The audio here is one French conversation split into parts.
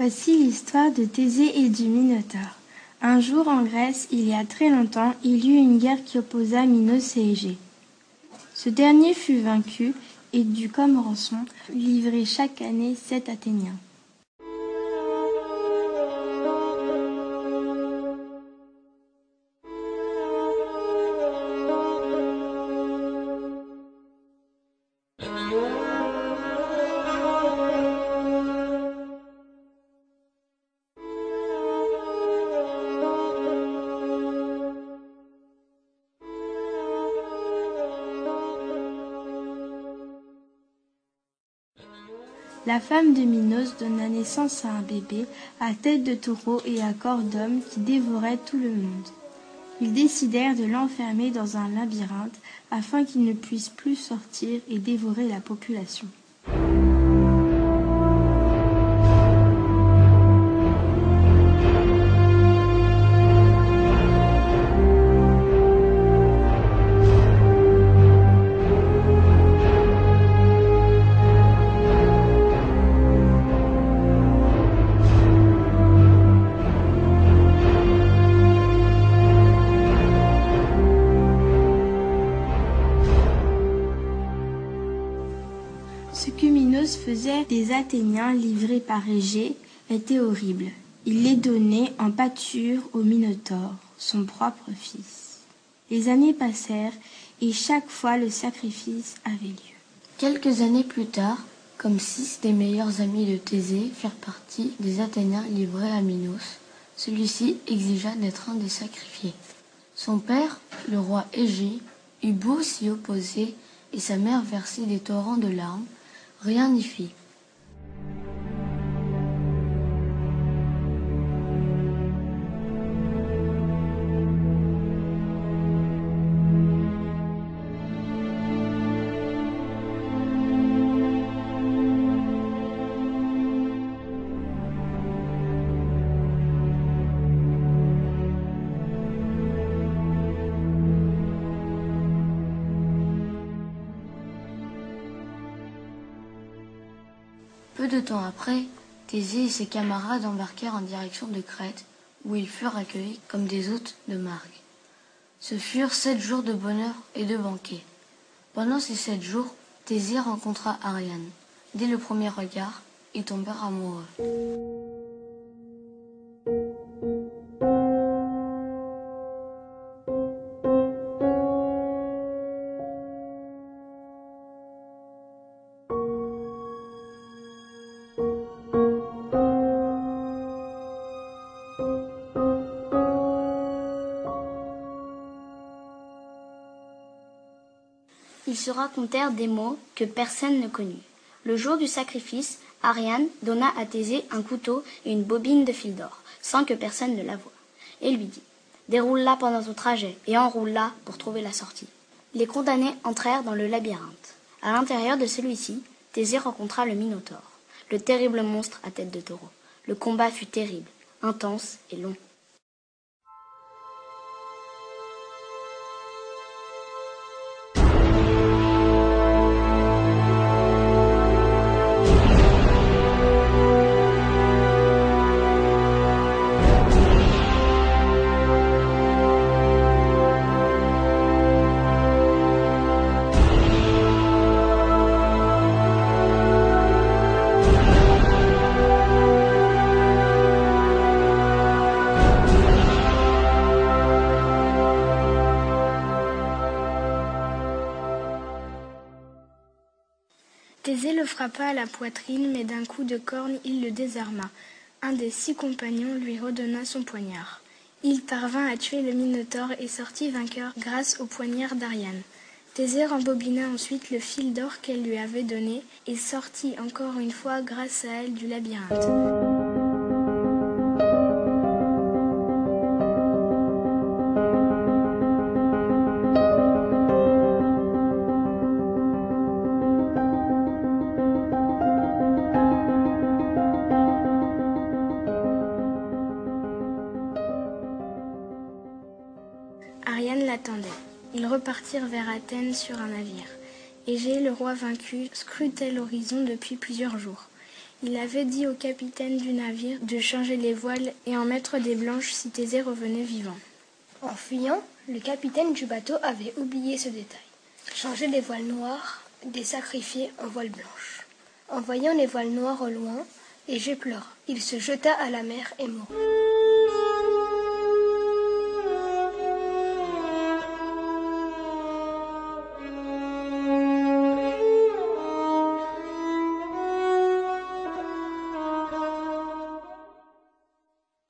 Voici l'histoire de Thésée et du Minotaure. Un jour en Grèce, il y a très longtemps, il y eut une guerre qui opposa Minos et Égée. Ce dernier fut vaincu et dut comme rançon livrer chaque année 7 Athéniens. La femme de Minos donna naissance à un bébé à tête de taureau et à corps d'homme qui dévorait tout le monde. Ils décidèrent de l'enfermer dans un labyrinthe afin qu'il ne puisse plus sortir et dévorer la population. Ce que Minos faisait des Athéniens livrés par Égée était horrible. Il les donnait en pâture au Minotaure, son propre fils. Les années passèrent et chaque fois le sacrifice avait lieu. Quelques années plus tard, comme 6 des meilleurs amis de Thésée firent partie des Athéniens livrés à Minos, celui-ci exigea d'être un des sacrifiés. Son père, le roi Égée, eut beau s'y opposer et sa mère verser des torrents de larmes, rien n'y fit. Peu de temps après, Thésée et ses camarades embarquèrent en direction de Crète, où ils furent accueillis comme des hôtes de marque. Ce furent 7 jours de bonheur et de banquet. Pendant ces 7 jours, Thésée rencontra Ariane. Dès le premier regard, ils tombèrent amoureux. Ils se racontèrent des mots que personne ne connut. Le jour du sacrifice, Ariane donna à Thésée un couteau et une bobine de fil d'or, sans que personne ne la voie, et lui dit « Déroule-la pendant ton trajet et enroule-la pour trouver la sortie. » Les condamnés entrèrent dans le labyrinthe. À l'intérieur de celui-ci, Thésée rencontra le Minotaure, le terrible monstre à tête de taureau. Le combat fut terrible, intense et long. Thésée le frappa à la poitrine, mais d'un coup de corne il le désarma. Un des 6 compagnons lui redonna son poignard. Il parvint à tuer le Minotaure et sortit vainqueur grâce au poignard d'Ariane. Thésée rembobina ensuite le fil d'or qu'elle lui avait donné et sortit encore une fois grâce à elle du labyrinthe. Ariane l'attendait. Ils repartirent vers Athènes sur un navire. Égée, le roi vaincu, scrutait l'horizon depuis plusieurs jours. Il avait dit au capitaine du navire de changer les voiles et en mettre des blanches si Thésée revenait vivant. En fuyant, le capitaine du bateau avait oublié ce détail. Changer les voiles noires, des sacrifiés en voiles blanches. En voyant les voiles noires au loin, Égée pleura. Il se jeta à la mer et mourut.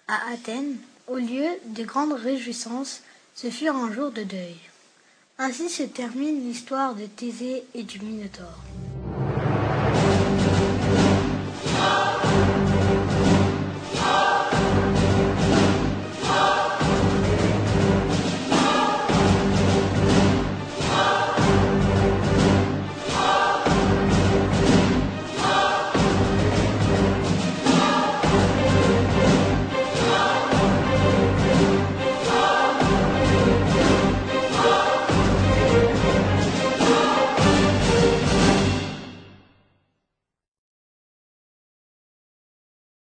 À Athènes, au lieu de grandes réjouissances, ce fut un jour de deuil. Ainsi se termine l'histoire de Thésée et du Minotaure.